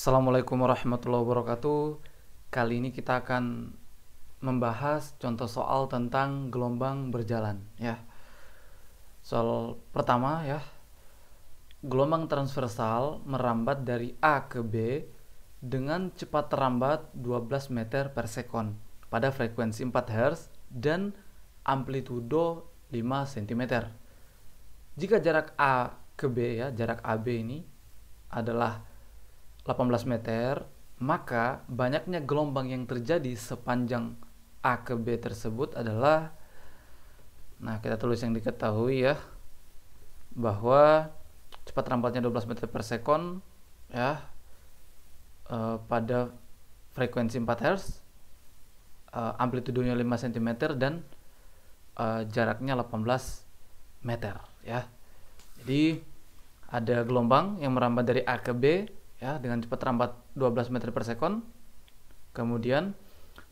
Assalamualaikum warahmatullahi wabarakatuh. Kali ini kita akan membahas contoh soal tentang gelombang berjalan ya. Soal pertama ya. Gelombang transversal merambat dari A ke B dengan cepat terambat 12 meter per sekon pada frekuensi 4 Hz dan amplitudo 5 cm. Jika jarak A ke B ya, jarak AB ini adalah 18 meter, maka banyaknya gelombang yang terjadi sepanjang A ke B tersebut adalah, nah kita tulis yang diketahui ya, bahwa cepat rambatnya 12 meter per sekon ya, pada frekuensi 4 Hz, amplitudonya 5 cm dan jaraknya 18 meter ya. Jadi ada gelombang yang merambat dari A ke B ya dengan cepat rambat 12 meter per sekon, kemudian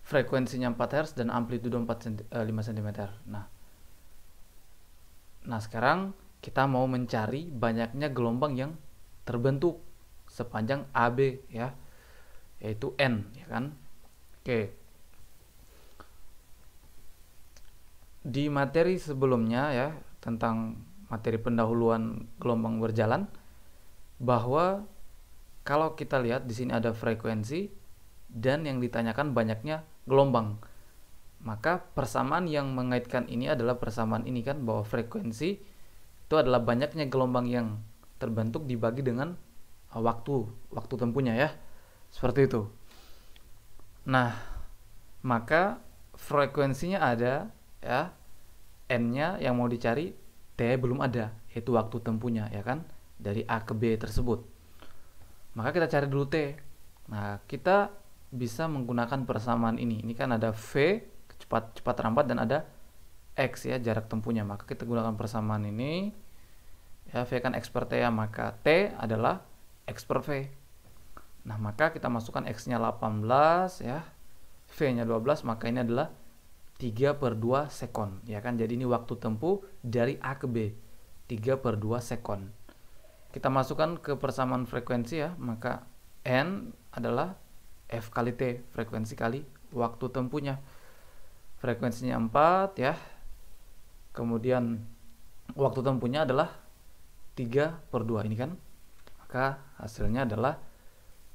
frekuensinya 4 Hz dan amplitudo 5 cm. Nah sekarang kita mau mencari banyaknya gelombang yang terbentuk sepanjang AB ya, yaitu N ya kan. Oke. Di materi sebelumnya ya, tentang materi pendahuluan gelombang berjalan, bahwa kalau kita lihat di sini ada frekuensi dan yang ditanyakan banyaknya gelombang. Maka persamaan yang mengaitkan ini adalah persamaan ini kan, bahwa frekuensi itu adalah banyaknya gelombang yang terbentuk dibagi dengan waktu tempuhnya ya. Seperti itu. Nah, maka frekuensinya ada ya, N-nya yang mau dicari, T belum ada, yaitu waktu tempuhnya ya kan, dari A ke B tersebut. Maka kita cari dulu T. Nah, kita bisa menggunakan persamaan ini. Ini kan ada V, cepat rambat, dan ada X ya, jarak tempuhnya. Maka kita gunakan persamaan ini. Ya, V kan X per T ya, maka T adalah X per V. Nah, maka kita masukkan X-nya 18 ya, V-nya 12, maka ini adalah 3 per 2 sekon ya kan. Jadi ini waktu tempuh dari A ke B, 3 per 2 sekon. Kita masukkan ke persamaan frekuensi ya, maka N adalah F kali T, frekuensi kali waktu tempuhnya. Frekuensinya 4 ya, kemudian waktu tempuhnya adalah 3 per 2 ini kan, maka hasilnya adalah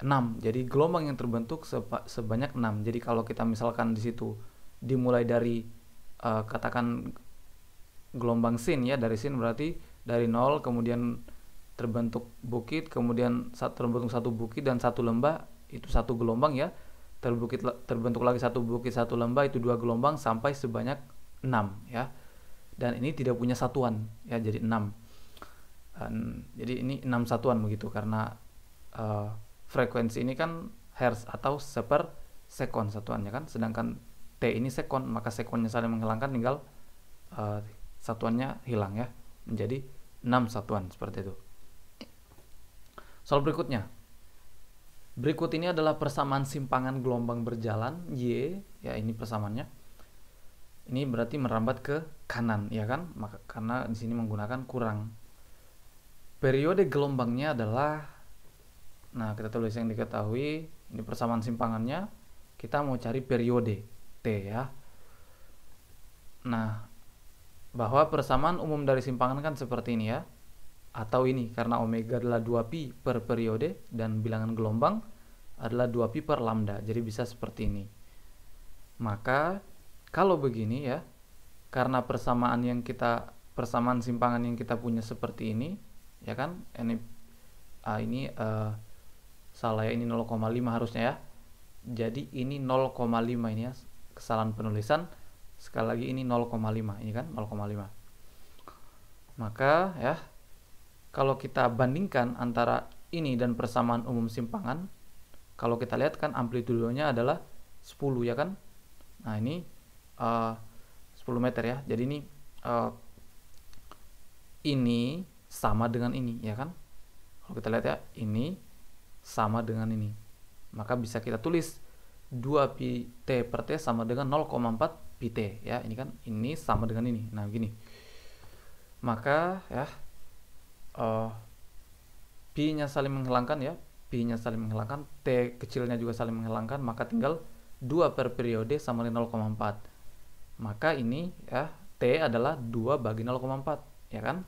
6. Jadi gelombang yang terbentuk sebanyak 6. Jadi kalau kita misalkan di situ dimulai dari katakan gelombang sin ya, dari sin berarti dari 0, kemudian terbentuk bukit, kemudian terbentuk satu bukit dan satu lembah, itu satu gelombang ya. Terbentuk lagi satu bukit, satu lembah, itu 2 gelombang, sampai sebanyak 6 ya. Dan ini tidak punya satuan ya, jadi 6. Jadi ini 6 satuan begitu, karena frekuensi ini kan hertz atau seper sekon satuannya kan, sedangkan T ini sekon, maka sekonnya saling menghilangkan, tinggal satuannya hilang ya, menjadi 6 satuan seperti itu. Soal berikutnya. Berikut ini adalah persamaan simpangan gelombang berjalan Y ya, ini persamaannya. Ini berarti merambat ke kanan ya kan, maka karena di sini menggunakan kurang. Periode gelombangnya adalah, nah kita tulis yang diketahui, ini persamaan simpangannya. Kita mau cari periode T ya. Nah, bahwa persamaan umum dari simpangan kan seperti ini ya, atau ini, karena omega adalah 2pi per periode dan bilangan gelombang adalah 2pi per lambda, jadi bisa seperti ini. Maka kalau begini ya, karena persamaan simpangan yang kita punya seperti ini ya kan, ini salah ya, ini 0,5 harusnya ya, jadi ini 0,5 ini ya, kesalahan penulisan. Sekali lagi ini 0,5, ini kan 0,5. Maka ya, kalau kita bandingkan antara ini dan persamaan umum simpangan, kalau kita lihat kan amplitudonya adalah 10 ya kan. Nah ini 10 meter ya, jadi ini sama dengan ini ya kan. Kalau kita lihat ya, ini sama dengan ini, maka bisa kita tulis 2 pi T per T sama dengan 0,4 pi T ya. Ini kan, ini sama dengan ini. Nah begini, maka ya pi nya saling menghilangkan ya, pi-nya saling menghilangkan, t kecilnya juga saling menghilangkan, maka tinggal 2 per periode sama dengan 0,4. Maka ini ya t adalah 2 bagi 0,4 ya kan,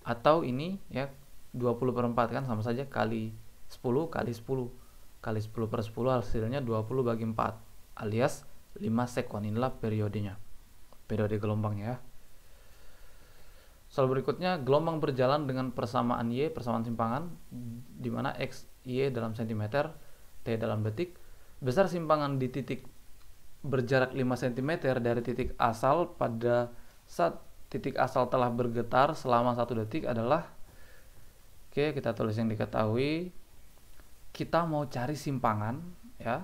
atau ini ya 20 per 4 kan, sama saja, kali 10 kali 10 kali 10 per 10 hasilnya 20 bagi 4 alias 5 sekon. Inilah periodenya, periode gelombangnya ya. Soal berikutnya, gelombang berjalan dengan persamaan Y, persamaan simpangan, di mana X, Y dalam cm, T dalam detik. Besar simpangan di titik berjarak 5 cm dari titik asal pada saat titik asal telah bergetar selama 1 detik adalah, oke, kita tulis yang diketahui. Kita mau cari simpangan ya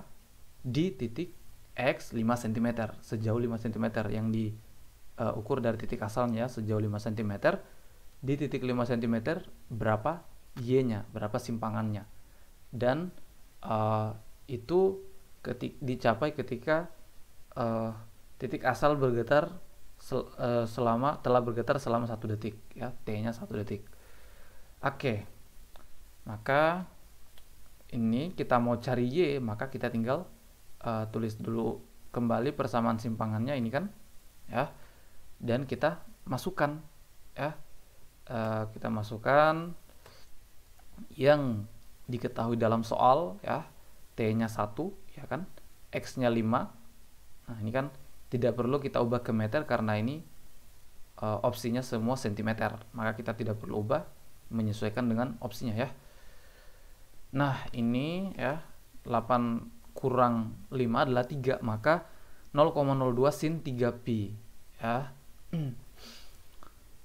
di titik X 5 cm, sejauh 5 cm yang diukur dari titik asalnya sejauh 5 cm. Di titik 5 cm berapa Y-nya, berapa simpangannya. Dan itu dicapai ketika titik asal bergetar telah bergetar selama 1 detik ya, T-nya 1 detik. Oke. Maka ini kita mau cari Y, maka kita tinggal tulis dulu kembali persamaan simpangannya ini kan ya, dan kita masukkan ya, kita masukkan yang diketahui dalam soal ya, T-nya 1 ya kan, X-nya 5. Nah ini kan tidak perlu kita ubah ke meter karena ini opsinya semua sentimeter, maka kita tidak perlu ubah, menyesuaikan dengan opsinya ya. Nah ini ya 8 kurang 5 adalah 3, maka 0,02 sin 3 pi ya.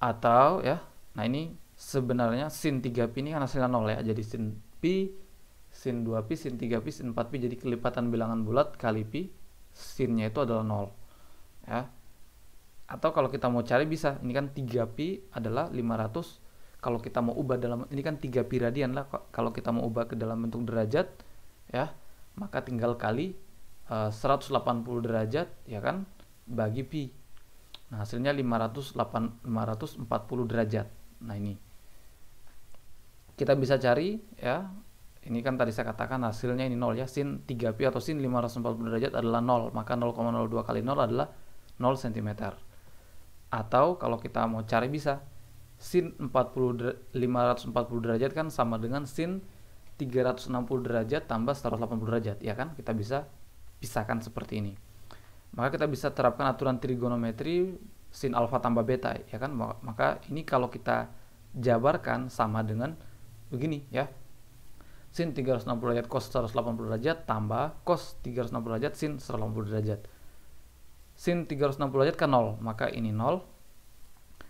Atau ya, nah ini sebenarnya sin 3 pi ini kan hasilnya 0 ya, jadi sin pi, sin 2 pi, sin 3 pi, sin 4 pi, jadi kelipatan bilangan bulat kali pi, sinnya itu adalah 0 ya. Atau kalau kita mau cari bisa, ini kan 3 pi adalah 500, kalau kita mau ubah dalam, ini kan 3 pi radian lah, kalau kita mau ubah ke dalam bentuk derajat ya, maka tinggal kali 180 derajat ya kan, bagi pi. Nah hasilnya 540 derajat. Nah ini kita bisa cari ya, ini kan tadi saya katakan hasilnya ini 0 ya, sin 3 pi atau sin 540 derajat adalah 0, maka 0,02 kali 0 adalah 0 cm. Atau kalau kita mau cari bisa, sin 540 derajat kan sama dengan sin 360 derajat tambah 180 derajat ya kan, kita bisa pisahkan seperti ini. Maka kita bisa terapkan aturan trigonometri sin alfa tambah beta ya kan, maka ini kalau kita jabarkan sama dengan begini ya, sin 360 derajat cos 180 derajat tambah cos 360 derajat sin 180 derajat. Sin 360 derajat kan 0, maka ini 0.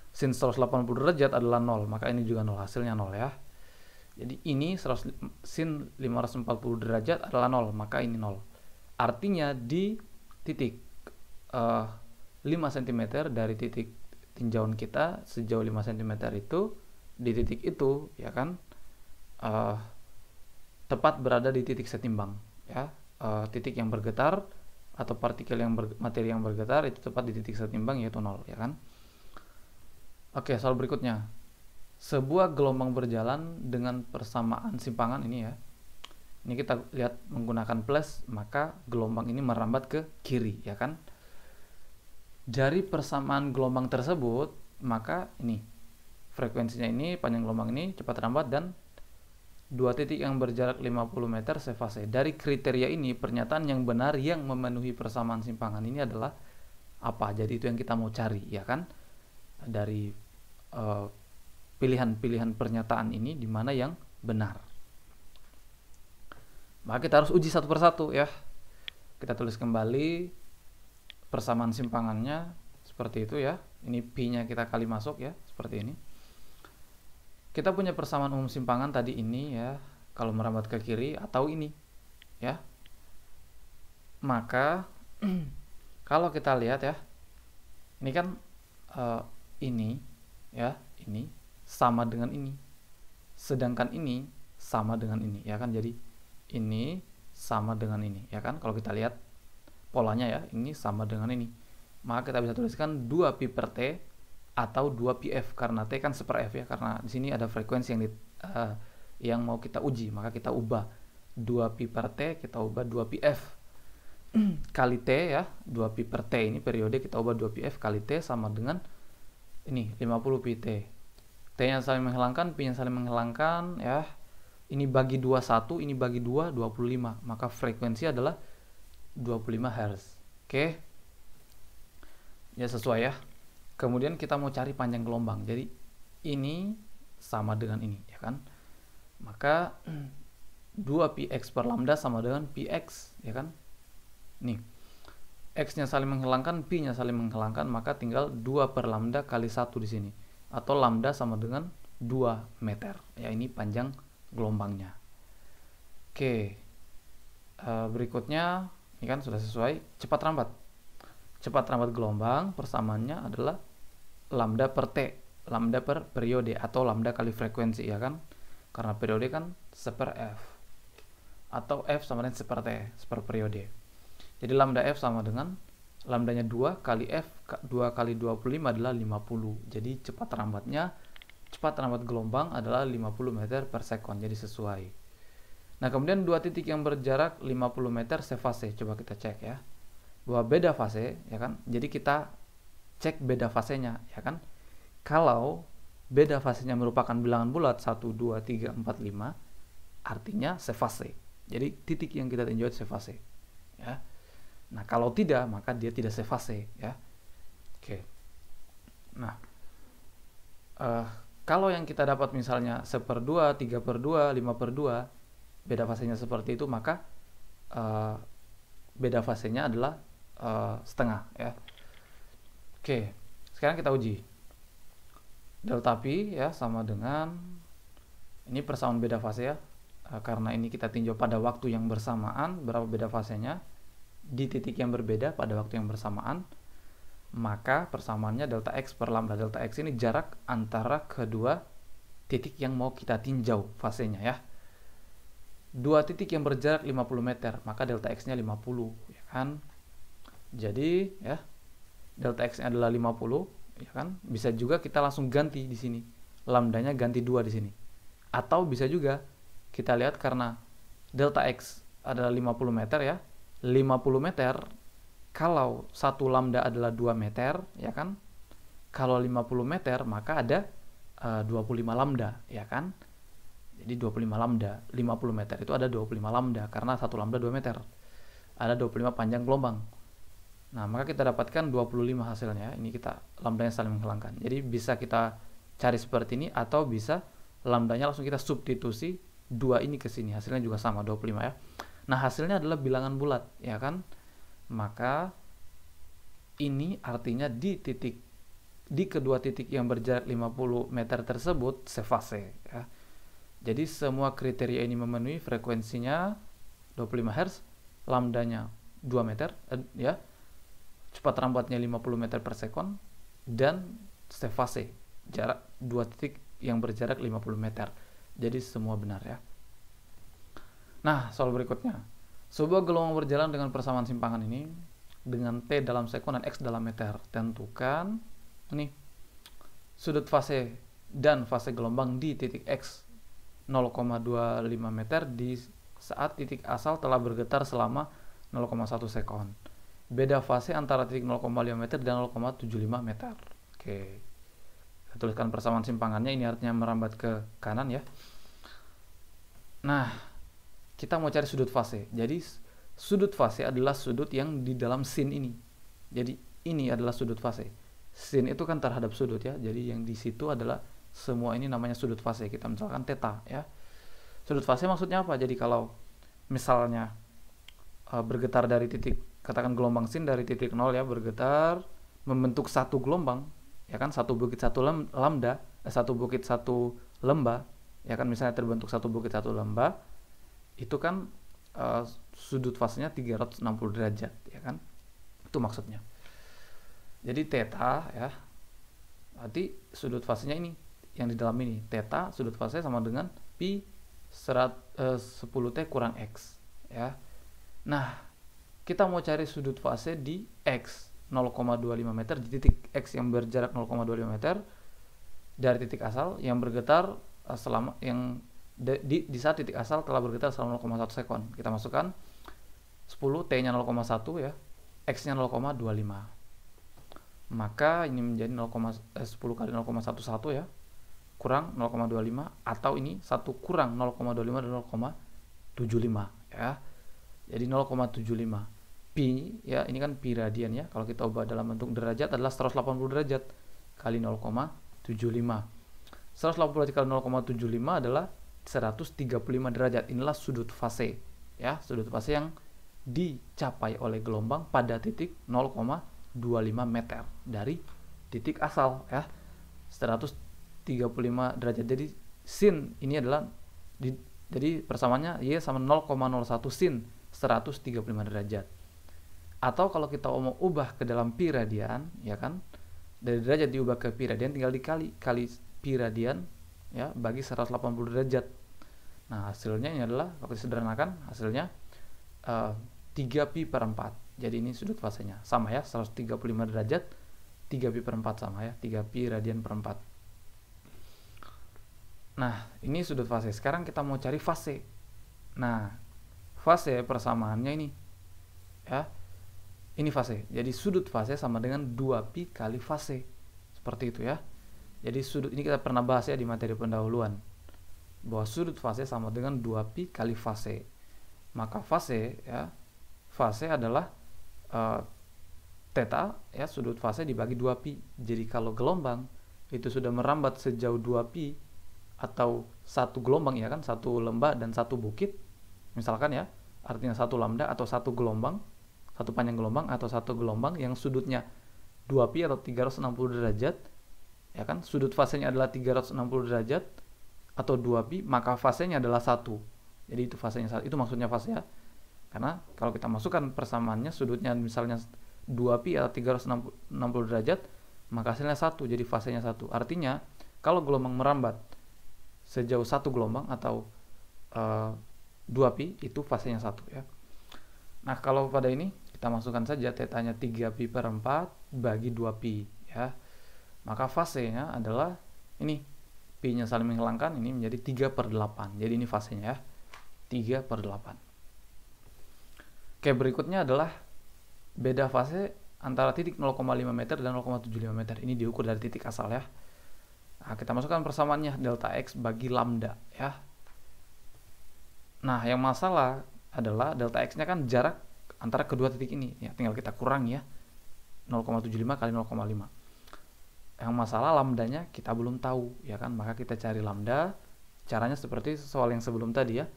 Sin 180 derajat adalah 0, maka ini juga 0, hasilnya 0 ya. Jadi ini sin 540 derajat adalah 0, maka ini 0. Artinya di titik 5 cm dari titik tinjauan kita sejauh 5 cm itu, di titik itu ya kan, tepat berada di titik setimbang ya, titik yang bergetar atau partikel yang materi yang bergetar itu tepat di titik setimbang yaitu 0 ya kan. Oke, soal berikutnya, sebuah gelombang berjalan dengan persamaan simpangan ini ya, ini kita lihat menggunakan plus, maka gelombang ini merambat ke kiri ya kan. Dari persamaan gelombang tersebut, maka ini frekuensinya ini, panjang gelombang ini cepat rambat, dan dua titik yang berjarak 50 meter sefase. Dari kriteria ini, pernyataan yang benar yang memenuhi persamaan simpangan ini adalah apa? Jadi itu yang kita mau cari ya kan, dari pilihan-pilihan pernyataan ini di mana yang benar. Maka kita harus uji satu persatu ya. Kita tulis kembali persamaan simpangannya seperti itu ya. Ini pi-nya kita kali masuk ya, seperti ini. Kita punya persamaan umum simpangan tadi ini ya, kalau merambat ke kiri atau ini ya. Maka kalau kita lihat ya, ini kan ini ya, ini sama dengan ini, sedangkan ini sama dengan ini ya kan. Jadi ini sama dengan ini ya kan, kalau kita lihat polanya ya, ini sama dengan ini, maka kita bisa tuliskan 2 pi per t atau 2 pi f, karena t kan 1/f ya, karena di sini ada frekuensi yang mau kita uji, maka kita ubah 2pi per T, kita ubah 2πf kali T ya. 2pi per T ini periode, kita ubah 2πf kali T sama dengan ini 50 pi T. T nya saling menghilangkan, pi nya saling menghilangkan ya. Ini bagi 21, ini bagi 2, 25. Maka frekuensi adalah 25 Hz. Oke. Ya sesuai ya. Kemudian kita mau cari panjang gelombang. Jadi ini sama dengan ini ya kan. Maka 2πx per lambda sama dengan px ya kan. Nih. X nya saling menghilangkan, pi nya saling menghilangkan, maka tinggal 2 per lambda kali 1 di sini. Atau lambda sama dengan 2 meter. Ya ini panjang gelombangnya. Oke. Berikutnya ini kan sudah sesuai. Cepat rambat. Cepat rambat gelombang persamaannya adalah lambda per T, lambda per periode atau lambda kali frekuensi ya kan. Karena periode kan seper F. Atau F sama dengan seper T, seper periode. Jadi lambda F sama dengan lambdanya 2 kali F, 2 kali 25 adalah 50. Jadi cepat rambat gelombang adalah 50 meter per sekon. Jadi sesuai. Nah kemudian dua titik yang berjarak 50 meter sefase. Coba kita cek ya. Bahwa beda fase ya kan. Jadi kita cek beda fasenya ya kan. Kalau beda fasenya merupakan bilangan bulat 1, 2, 3, 4, 5 artinya sefase. Jadi titik yang kita tinjau sefase ya. Nah kalau tidak maka dia tidak sefase ya. Oke. Nah kalau yang kita dapat misalnya 1/2, 3/2, 5/2 beda fasenya seperti itu, maka beda fasenya adalah setengah ya. Oke, sekarang kita uji. Delta pi ya sama dengan ini persamaan beda fase ya. Karena ini kita tinjau pada waktu yang bersamaan, berapa beda fasenya di titik yang berbeda pada waktu yang bersamaan, maka persamaannya delta x per lambda. Delta x ini jarak antara kedua titik yang mau kita tinjau fasenya ya. Dua titik yang berjarak 50 meter, maka delta x nya 50 ya kan. Jadi ya delta x nya adalah 50 ya kan. Bisa juga kita langsung ganti di sini, lambdanya ganti 2 di sini. Atau bisa juga kita lihat karena delta x adalah 50 meter ya. 50 meter kalau 1 lambda adalah 2 meter ya kan. Kalau 50 meter maka ada 25 lambda ya kan. Jadi 25 lambda, 50 meter itu ada 25 lambda karena 1 lambda 2 meter. Ada 25 panjang gelombang. Nah, maka kita dapatkan 25 hasilnya. Ini kita lambdanya saling menghilangkan. Jadi bisa kita cari seperti ini atau bisa lambdanya langsung kita substitusi 2 ini ke sini. Hasilnya juga sama 25 ya. Nah, hasilnya adalah bilangan bulat, ya kan? Maka ini artinya di kedua titik yang berjarak 50 meter tersebut sefase ya. Jadi semua kriteria ini memenuhi, frekuensinya 25 Hz, lambdanya 2 meter ya. Cepat rambatnya 50 meter per sekon dan sefase, jarak dua titik yang berjarak 50 meter. Jadi semua benar ya. Nah, soal berikutnya. Sebuah gelombang berjalan dengan persamaan simpangan ini dengan T dalam sekon dan X dalam meter. Tentukan ini sudut fase dan fase gelombang di titik X 0,25 meter di saat titik asal telah bergetar selama 0,1 sekon. Beda fase antara titik 0,5 meter dan 0,75 meter. Oke. Kita tuliskan persamaan simpangannya, ini artinya merambat ke kanan ya. Nah, kita mau cari sudut fase. Jadi sudut fase adalah sudut yang di dalam sin ini. Jadi ini adalah sudut fase. Sin itu kan terhadap sudut ya. Jadi yang di situ adalah semua ini namanya sudut fase. Kita misalkan theta ya. Sudut fase maksudnya apa? Jadi kalau misalnya bergetar dari titik, katakan gelombang sin dari titik 0 ya, bergetar membentuk satu gelombang ya kan, satu bukit satu lambda, satu bukit satu lembah ya kan, misalnya terbentuk satu bukit satu lembah, itu kan sudut fasenya 360 derajat ya kan, itu maksudnya. Jadi theta ya, berarti sudut fasenya ini yang di dalam ini, theta sudut fase sama dengan pi 10t kurang x ya. Nah, kita mau cari sudut fase di x 0,25 meter di titik x yang berjarak 0,25 meter dari titik asal yang bergetar selama yang di saat titik asal telah bergetar selama 0,1 sekon. Kita masukkan 10, T-nya 0,1 ya, X-nya 0,25. Maka ini menjadi 10 kali 0,11 ya, kurang 0,25, atau ini 1 kurang 0,25 dan 0,75 ya. Jadi 0,75. Pi ya, ini kan pi radian ya. Kalau kita ubah dalam bentuk derajat adalah 180 derajat kali 0,75. 180 derajat kali 0,75 adalah 135 derajat. Inilah sudut fase ya, sudut fase yang dicapai oleh gelombang pada titik 0,25 meter dari titik asal ya, 135 derajat. Jadi sin ini adalah jadi persamaannya Y sama 0,01 sin 135 derajat. Atau kalau kita mau ubah ke dalam pi radian ya kan, dari derajat diubah ke pi radian tinggal dikali pi radian ya bagi 180 derajat. Nah, hasilnya ini adalah, kalau disederhanakan hasilnya 3 pi per 4. Jadi ini sudut fasenya sama ya, 135 derajat 3 pi per 4 sama ya, 3 pi radian per 4. Nah, ini sudut fase. Sekarang kita mau cari fase. Nah, fase persamaannya ini ya, ini fase. Jadi sudut fase sama dengan 2 pi kali fase, seperti itu ya. Jadi sudut ini kita pernah bahas ya di materi pendahuluan, bahwa sudut fase sama dengan 2 pi kali fase. Maka fase ya, fase adalah theta ya, sudut fase dibagi 2 pi. Jadi kalau gelombang itu sudah merambat sejauh 2 pi, atau satu gelombang ya kan, satu lembah dan satu bukit misalkan ya, artinya satu lambda atau satu gelombang, satu panjang gelombang atau satu gelombang yang sudutnya 2 pi atau 360 derajat ya kan, sudut fasenya adalah 360 derajat atau 2 pi, maka fasenya adalah 1. Jadi itu fasenya 1. Itu maksudnya fase ya. Karena kalau kita masukkan persamaannya, sudutnya misalnya 2 pi atau 360 derajat, maka hasilnya 1. Jadi fasenya 1. Artinya kalau gelombang merambat sejauh satu gelombang atau 2 pi, itu fasenya 1 ya. Nah, kalau pada ini kita masukkan saja tetanya 3 pi per 4 bagi 2 pi ya. Maka fasenya adalah ini, pi nya saling menghilangkan, ini menjadi 3 per 8. Jadi ini fasenya ya, 3 per 8. Oke, berikutnya adalah beda fase antara titik 0,5 meter dan 0,75 meter. Ini diukur dari titik asal ya. Nah, kita masukkan persamaannya delta X bagi lambda ya. Nah, yang masalah adalah delta X nya kan jarak antara kedua titik ini ya, tinggal kita kurangi ya, 0,75 kali 0,5. Yang masalah lambdanya kita belum tahu ya kan, maka kita cari lambda. Caranya seperti soal yang sebelum tadi ya,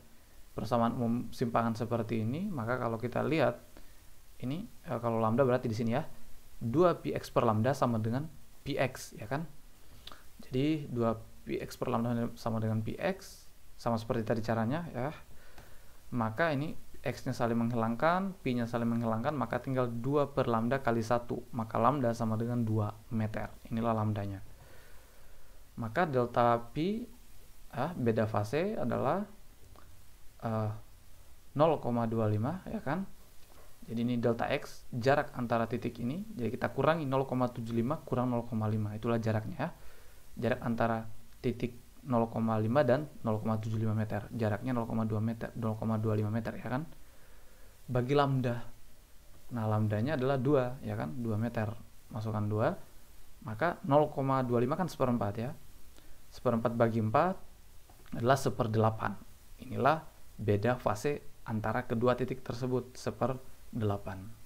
persamaan umum simpangan seperti ini. Maka kalau kita lihat ini, kalau lambda berarti di sini ya, 2px per lambda sama dengan px ya kan. Jadi 2px per lambda sama dengan px, sama seperti tadi caranya ya. Maka ini x nya saling menghilangkan, pi nya saling menghilangkan, maka tinggal 2 per lambda kali 1, maka lambda sama dengan 2 meter. Inilah lambdanya. Maka delta pi beda fase adalah 0,25 ya kan. Jadi ini delta x, jarak antara titik ini, jadi kita kurangi 0,75 kurang 0,5, itulah jaraknya ya. Jarak antara titik 0,5 dan 0,75 meter, jaraknya 0,2 meter, 0,25 meter ya kan, bagi lambda. Nah, lambdanya adalah 2 ya kan, 2 meter, masukkan 2, maka 0,25 kan seperempat ya, seperempat bagi 4 adalah 1/8. Inilah beda fase antara kedua titik tersebut, 1/8.